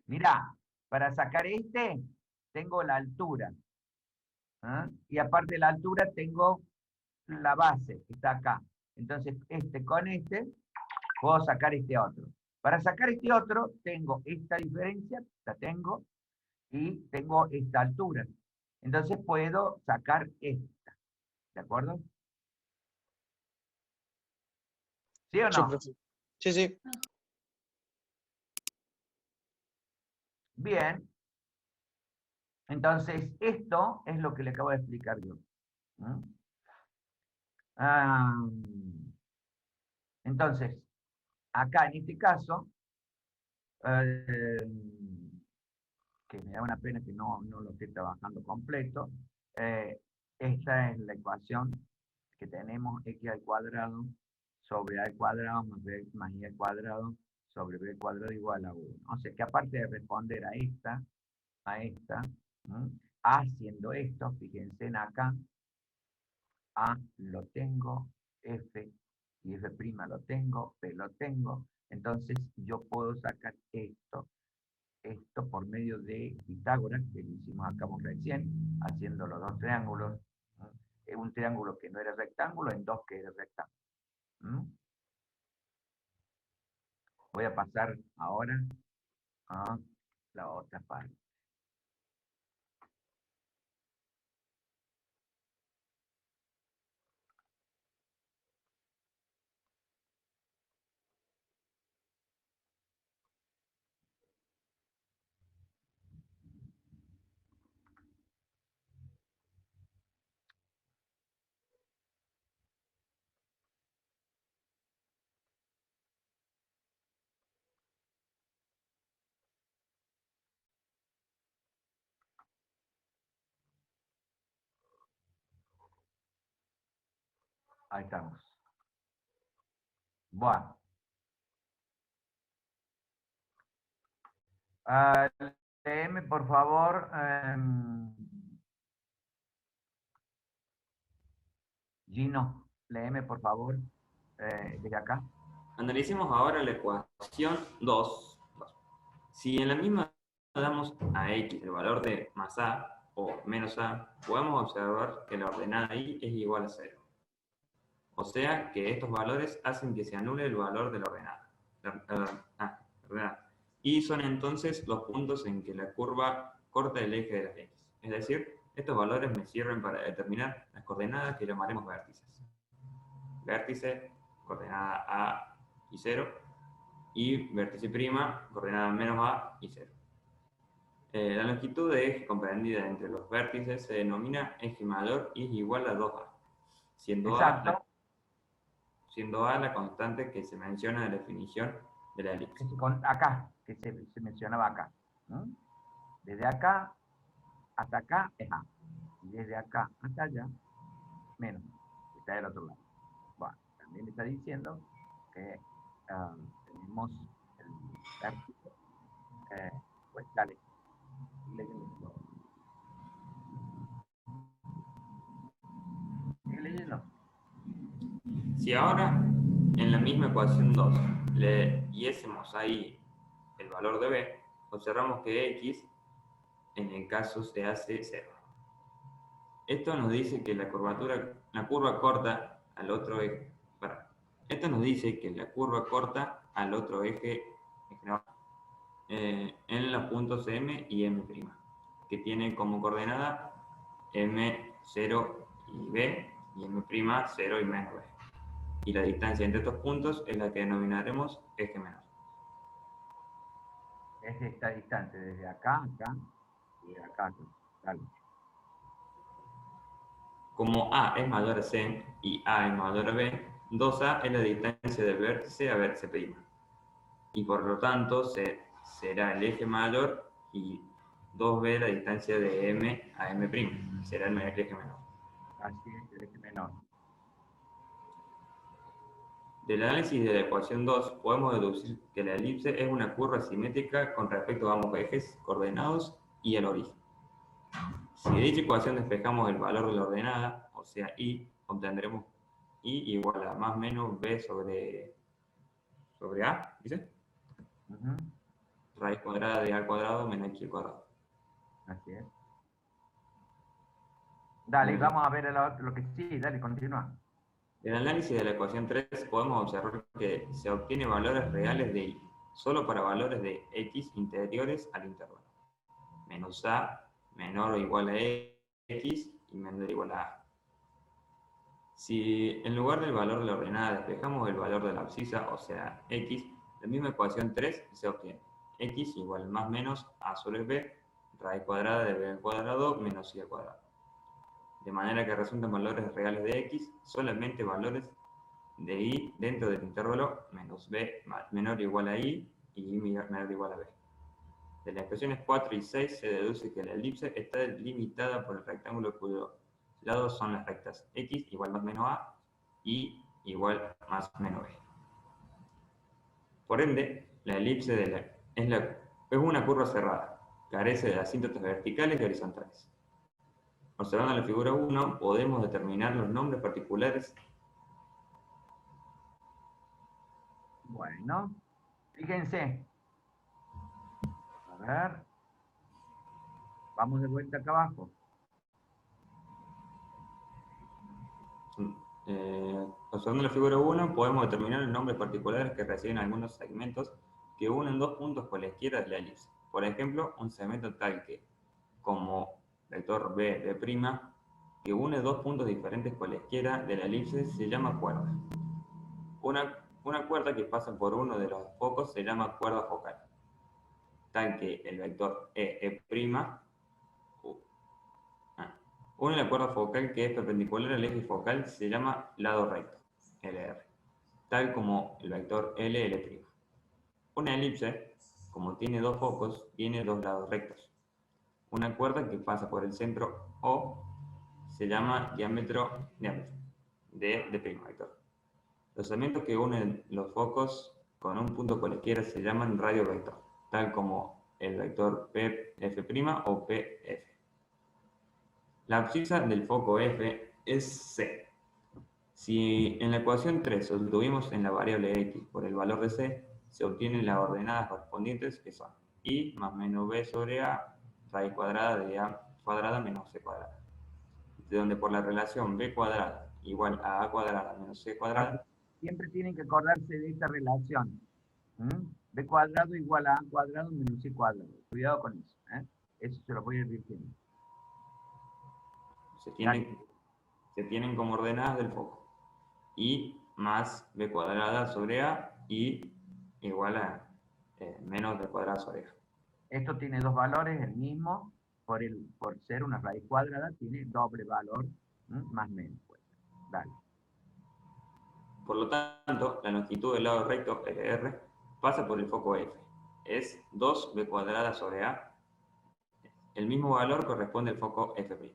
Mirá, para sacar este, tengo la altura. ¿Ah? Y aparte de la altura, tengo la base, que está acá. Entonces, este con este, puedo sacar este otro. Para sacar este otro, tengo esta diferencia, la tengo, y tengo esta altura. Entonces, puedo sacar esta. ¿De acuerdo? ¿Sí o Sí, no? profe. Sí, sí. Bien. Entonces, esto es lo que le acabo de explicar yo. ¿Mm? Ah, entonces, acá en este caso, eh, que me da una pena que no lo esté trabajando completo, eh, esta es la ecuación que tenemos x al cuadrado sobre a al cuadrado más y al cuadrado sobre b al cuadrado igual a 1. O sea que aparte de responder a esta, ¿m? Haciendo esto, fíjense en acá, A lo tengo, F y F' lo tengo, P lo tengo, entonces yo puedo sacar esto por medio de Pitágoras, que lo hicimos acá recién, haciendo los dos triángulos, ¿no? Un triángulo que no era rectángulo en dos que era rectángulo. ¿No? Voy a pasar ahora a la otra parte. Ahí estamos. Bueno. Léeme, por favor. Gino, léeme, por favor, desde acá. Analicemos ahora la ecuación 2. Si en la misma damos a x el valor de más a o menos a, podemos observar que la ordenada y es igual a 0. O sea que estos valores hacen que se anule el valor de la ordenada. Y son entonces los puntos en que la curva corta el eje de las x. Es decir, estos valores me sirven para determinar las coordenadas que llamaremos vértices. Vértice, coordenada a y 0, y vértice prima, coordenada menos a y 0. La longitud de eje comprendida entre los vértices se denomina eje mayor y es igual a 2a, siendo Exacto. A la constante que se menciona en la definición de la elipse. Acá, que se mencionaba acá. ¿No? Desde acá hasta acá es A. Y desde acá hasta allá, menos. Está del otro lado. Bueno, también me está diciendo que tenemos el vértice. Pues dale. Sigue leyendo. Si ahora en la misma ecuación 2 le diésemos ahí el valor de b, observamos que x en el caso se hace 0. Esto nos dice que la curva corta al otro eje. Esto nos dice que la curva corta al otro eje en los puntos M y M', que tiene como coordenada M0 y B, y M', 0 y menos B. Y la distancia entre estos puntos es la que denominaremos eje menor. Es esta distancia, desde acá, acá, y de acá, acá. Dale. Como A es mayor a C y A es mayor a B, 2A es la distancia del vértice a vértice'. Y por lo tanto será el eje mayor y 2B la distancia de M a M'. Será el eje menor. Así es, el eje menor. Del análisis de la ecuación 2 podemos deducir que la elipse es una curva simétrica con respecto a ambos ejes coordenados y el origen. Si de dicha ecuación despejamos el valor de la ordenada, o sea y, obtendremos y igual a más o menos b sobre a, ¿dice? Raíz cuadrada de a cuadrado menos x al cuadrado. Así es. Dale, vamos a ver lo que sí, dale, continúa. Del análisis de la ecuación 3 podemos observar que se obtiene valores reales de y, solo para valores de x interiores al intervalo. Menos a menor o igual a x y menor o igual a a. Si en lugar del valor de la ordenada despejamos el valor de la abscisa, o sea, x, la misma ecuación 3 se obtiene. X igual más menos a sobre b, raíz cuadrada de b al cuadrado menos y al cuadrado. De manera que resultan valores reales de x, solamente valores de y dentro del intervalo menos b menor o igual a y y menor o igual a b. De las expresiones 4 y 6 se deduce que la elipse está delimitada por el rectángulo cuyos lados son las rectas x igual más menos a y igual más menos b. Por ende, la elipse es una curva cerrada, carece de asíntotas verticales y horizontales. Observando la figura 1, podemos determinar los nombres particulares. Bueno, fíjense. A ver. Vamos de vuelta acá abajo. Observando la figura 1, podemos determinar los nombres particulares que reciben algunos segmentos que unen dos puntos por la izquierda de la elipse. Por ejemplo, un segmento tal que, como vector B, B', que une dos puntos diferentes por la izquierda de la elipse se llama cuerda. Una cuerda que pasa por uno de los focos se llama cuerda focal. Tal que el vector E', une la cuerda focal que es perpendicular al eje focal se llama lado recto, LR. Tal como el vector L, L'. Una elipse, como tiene dos focos, tiene dos lados rectos. Una cuerda que pasa por el centro O se llama diámetro de vector. Los segmentos que unen los focos con un punto por la izquierda se llaman radio vector, tal como el vector PF' o PF. La abscisa del foco F es C. Si en la ecuación 3 sustituimos en la variable x por el valor de C, se obtienen las ordenadas correspondientes que son y más menos b sobre a, raíz cuadrada de a cuadrada menos c cuadrada. De donde por la relación b cuadrada igual a cuadrada menos c cuadrada. Siempre tienen que acordarse de esta relación. B cuadrado igual a cuadrado menos c cuadrado. Cuidado con eso. Eso se lo voy a ir diciendo. Se tienen como ordenadas del foco. Y más b cuadrada sobre a y igual a menos b cuadrada sobre a. Esto tiene dos valores, el mismo, por ser una raíz cuadrada, tiene doble valor, más menos. Pues. Dale. Por lo tanto, la longitud del lado recto LR pasa por el foco F. Es 2b cuadrada sobre a. El mismo valor corresponde al foco F'.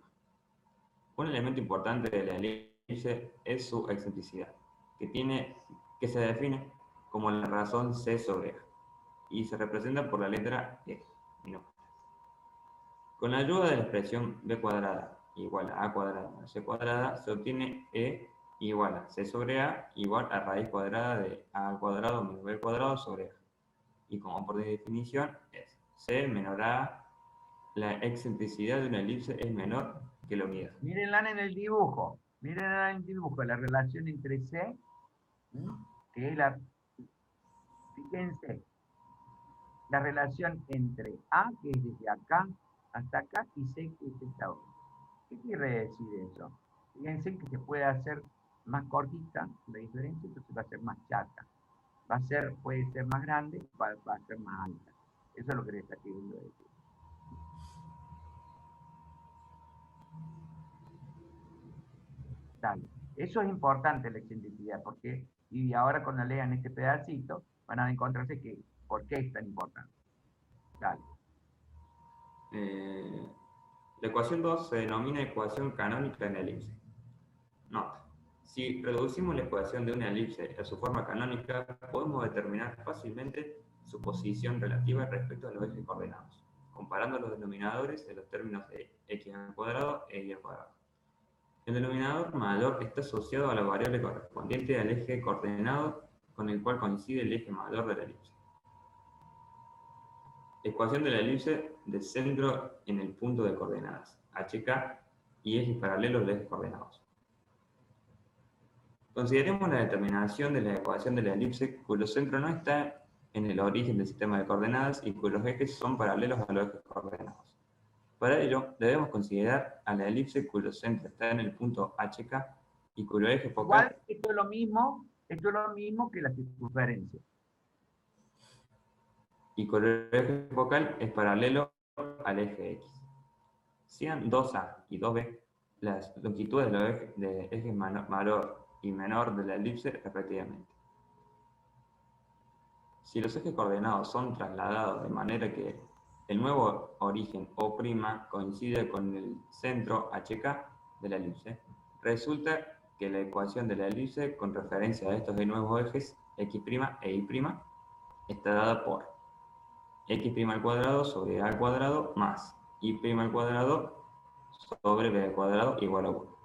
Un elemento importante de la elipse es su excentricidad, que se define como la razón c sobre a, y se representa por la letra e, minúscula. Con la ayuda de la expresión b cuadrada igual a cuadrada menos c cuadrada, se obtiene e igual a c sobre a igual a raíz cuadrada de a al cuadrado menos b al cuadrado sobre a. Y como por definición es c menor a, la excentricidad de una elipse es menor que la unidad. Mírenla en el dibujo. Mírenla en el dibujo, la relación entre C, que es la... Fíjense, la relación entre A, que es desde acá hasta acá, y C, que es esta otra. ¿Qué quiere decir eso? Fíjense que se puede hacer más cortita la diferencia, entonces va a ser más chata. Puede ser más grande, va a ser más alta. Eso es lo que le está queriendo decir. Dale. Eso es importante, la excentricidad, porque, y ahora cuando lean este pedacito, van a encontrarse que, ¿por qué es tan importante? Dale. La ecuación 2 se denomina ecuación canónica en elipse. Nota. Si reducimos la ecuación de una elipse a su forma canónica, podemos determinar fácilmente su posición relativa respecto a los ejes coordenados, comparando los denominadores de los términos de x al cuadrado e y al cuadrado. El denominador mayor está asociado a la variable correspondiente al eje coordenado con el cual coincide el eje mayor de la elipse. Ecuación de la elipse de centro en el punto de coordenadas, HK, y ejes paralelos de ejes coordenados. Consideremos la determinación de la ecuación de la elipse cuyo centro no está en el origen del sistema de coordenadas y cuyos ejes son paralelos a los ejes coordenados. Para ello, debemos considerar a la elipse cuyo centro está en el punto HK y cuyo eje focal... Igual, esto es lo mismo que la circunferencia. Y cuyo eje focal es paralelo al eje X. Sean 2A y 2B las longitudes de ejes mayor y menor de la elipse respectivamente. Si los ejes coordenados son trasladados de manera que el nuevo origen O' coincide con el centro HK de la elipse, resulta que la ecuación de la elipse con referencia a estos dos nuevos ejes X' e Y' está dada por X' al cuadrado sobre A al cuadrado más Y' al cuadrado sobre B al cuadrado igual a 1.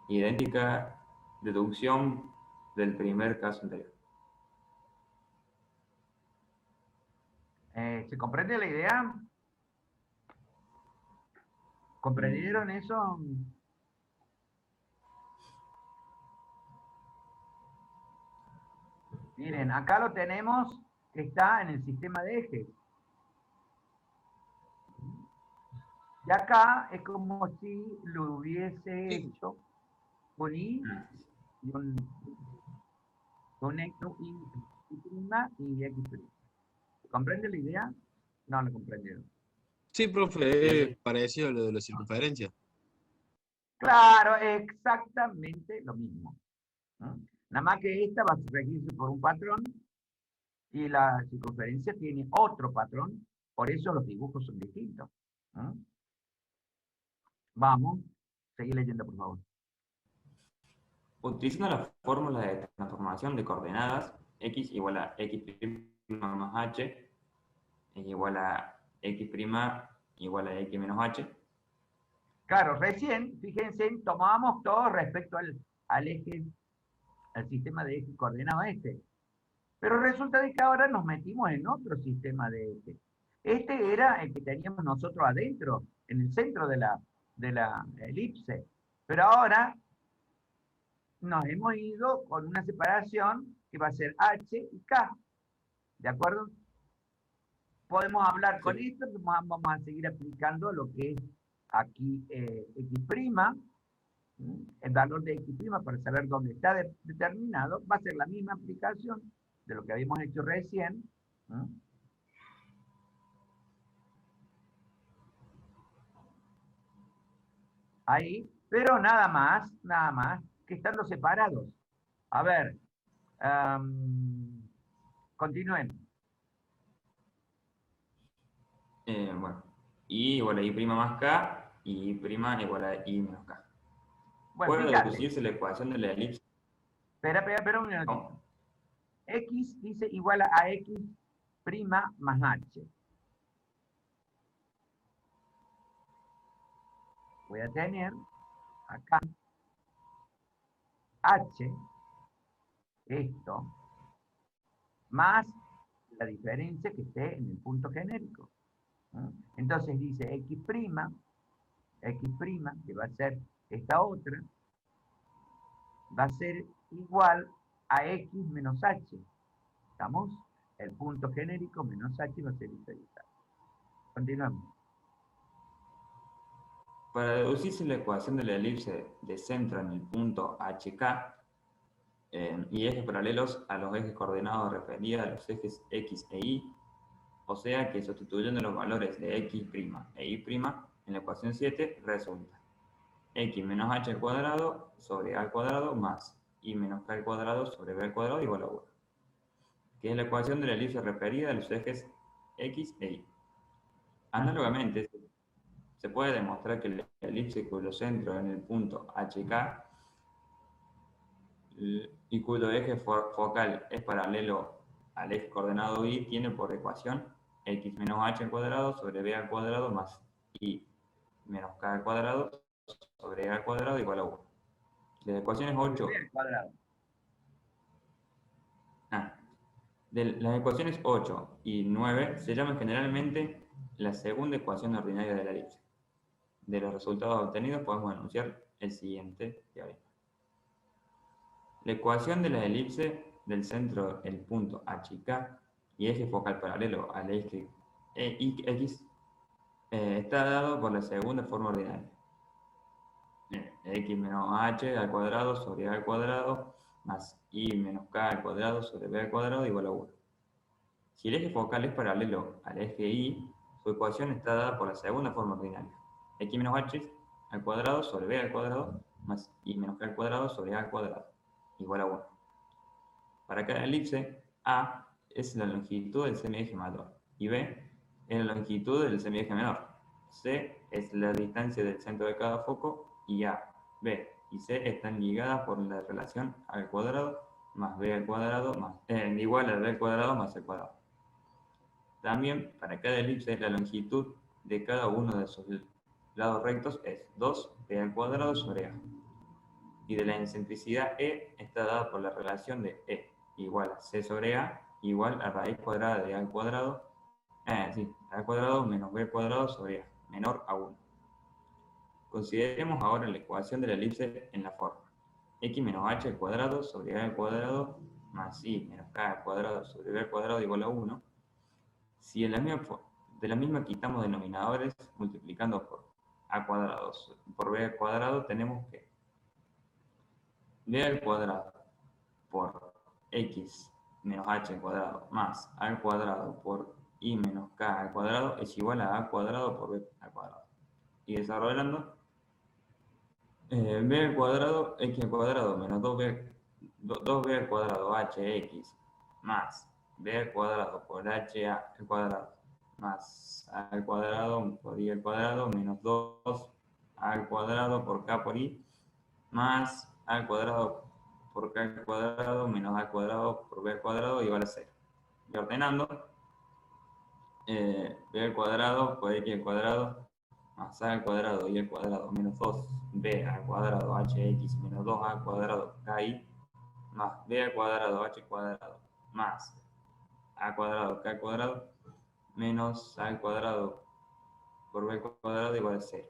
Idéntica deducción del primer caso anterior. ¿Se comprende la idea? ¿Comprendieron eso? Miren, acá lo tenemos que está en el sistema de ejes. Y acá es como si lo hubiese hecho con Y y con X y X'. ¿Comprende la idea? No lo comprendieron. Sí, profe, es parecido a lo de la circunferencia. Claro, exactamente lo mismo. ¿No? Nada más que esta va a regirse por un patrón y la circunferencia tiene otro patrón, por eso los dibujos son distintos. ¿No? Vamos, seguí leyendo, por favor. Utilizando la fórmula de transformación de coordenadas, x igual a x' más h es igual a x' igual a x menos h. Claro, recién, fíjense, tomábamos todo respecto al eje, al sistema de eje coordenado este. Pero resulta de que ahora nos metimos en otro sistema de eje. Este era el que teníamos nosotros adentro, en el centro de la elipse. Pero ahora nos hemos ido con una separación que va a ser H y K. ¿De acuerdo? Podemos hablar con esto, vamos a seguir aplicando lo que es aquí X', el valor de X' para saber dónde está determinado, va a ser la misma aplicación de lo que habíamos hecho recién. Ahí, pero nada más, que estando separados. A ver, continúen. Bueno, y igual a y' más k y y' igual a y menos k. Bueno, Puede fíjate. deducirse la ecuación de la elipse. Espera un minutito. X dice igual a X' más H. Voy a tener acá H, esto, más la diferencia que esté en el punto genérico. Entonces dice X', x', que va a ser esta otra, va a ser igual a x menos h. ¿Estamos? El punto genérico menos h va a ser integral. Continuamos. Para deducirse la ecuación de la elipse de centro en el punto HK y ejes paralelos a los ejes coordenados referidos a los ejes X e Y, o sea que sustituyendo los valores de X' e Y' en la ecuación 7, resulta X menos H al cuadrado sobre A al cuadrado más Y menos K al cuadrado sobre B al cuadrado igual a 1, que es la ecuación de la elipse referida a los ejes X e Y. Análogamente, se puede demostrar que la elipse cuyo centro en el punto HK y cuyo eje focal es paralelo al eje coordenado Y tiene por ecuación x menos h al cuadrado sobre b al cuadrado más y menos k al cuadrado sobre a al cuadrado igual a 1. De las ecuaciones 8... B al cuadrado. De las ecuaciones 8 y 9 se llaman generalmente la segunda ecuación ordinaria de la elipse. De los resultados obtenidos podemos enunciar el siguiente teorema. La ecuación de la elipse del centro, el punto HK, y eje focal paralelo al eje X, está dado por la segunda forma ordinaria. X menos H al cuadrado sobre A al cuadrado más Y menos K al cuadrado sobre B al cuadrado igual a 1. Si el eje focal es paralelo al eje Y, su ecuación está dada por la segunda forma ordinaria. X menos H al cuadrado sobre B al cuadrado más Y menos K al cuadrado sobre A al cuadrado igual a 1. Para cada elipse, A es la longitud del semieje mayor y B es la longitud del semieje menor. C es la distancia del centro de cada foco y A, B y C están ligadas por la relación A al cuadrado más B al cuadrado más, igual a B al cuadrado más el cuadrado. También, para cada elipse, la longitud de cada uno de sus lados rectos es 2b al cuadrado sobre a. Y de la excentricidad e está dada por la relación de e igual a c sobre a igual a raíz cuadrada de a al cuadrado, a al cuadrado menos b al cuadrado sobre a, menor a 1. Consideremos ahora la ecuación de la elipse en la forma x menos h al cuadrado sobre a al cuadrado más y menos k al cuadrado sobre b al cuadrado igual a 1. Si de la misma quitamos denominadores multiplicando por a cuadrado por b al cuadrado, tenemos que b al cuadrado por x menos h al cuadrado más a al cuadrado por y menos k al cuadrado es igual a cuadrado por b al cuadrado. Y desarrollando, b al cuadrado, x al cuadrado menos 2b al cuadrado hx más b al cuadrado por h al cuadrado más a al cuadrado por y al cuadrado menos 2 al cuadrado por k por y más a al cuadrado por k al cuadrado menos a al cuadrado por b al cuadrado igual a 0. Y ordenando, b al cuadrado por x al cuadrado más a al cuadrado y al cuadrado menos 2b al cuadrado hx menos 2a al cuadrado ki más b al cuadrado h cuadrado más a al cuadrado k al cuadrado menos a al cuadrado por b al cuadrado igual a 0,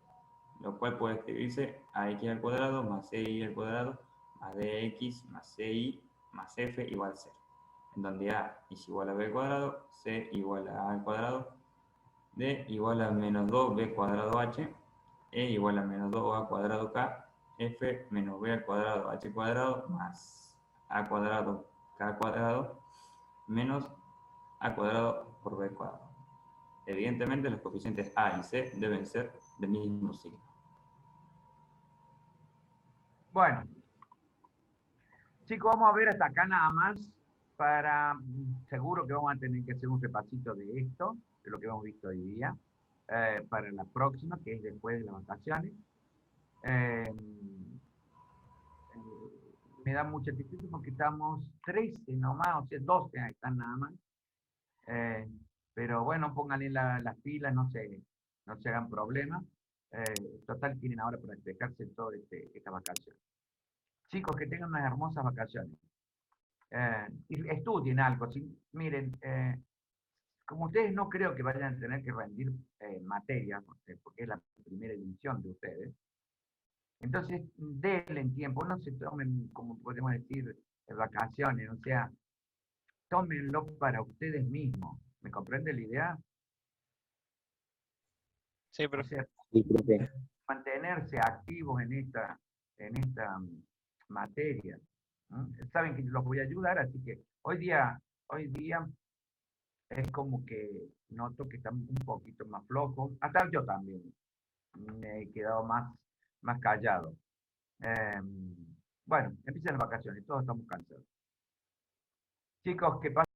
lo cual puede escribirse ax al cuadrado más ci al cuadrado más dx más ci más f igual a 0, en donde a es igual a b al cuadrado, c igual a al cuadrado, d igual a menos 2b cuadrado h, e igual a menos 2a cuadrado k, f menos b al cuadrado h cuadrado más a cuadrado k cuadrado menos a cuadrado por b cuadrado. Evidentemente los coeficientes a y c deben ser del mismo signo. Bueno, chicos, vamos a ver hasta acá nada más. Seguro que vamos a tener que hacer un repasito de esto, de lo que hemos visto hoy día, para la próxima, que es después de las vacaciones. Me da mucha tristeza porque estamos 13 nomás, o sea, 12 están nada más. Pero bueno, pónganle las pilas, no se hagan problemas. Total, tienen ahora para despejarse todo esta vacación. Chicos, que tengan unas hermosas vacaciones. Y estudien algo. Miren, como ustedes no creo que vayan a tener que rendir materia, porque es la primera división de ustedes, entonces denle tiempo, no se tomen, como podemos decir, vacaciones, o sea, tómenlo para ustedes mismos. ¿Me comprende la idea? Sí, O profe. sea, Sí, profe. mantenerse activos en esta materia. ¿No? Saben que los voy a ayudar, así que hoy día es como que noto que están un poquito más flojos. Hasta yo también me he quedado más callado. Bueno, empiezan las vacaciones, todos estamos cansados. Chicos, que pasen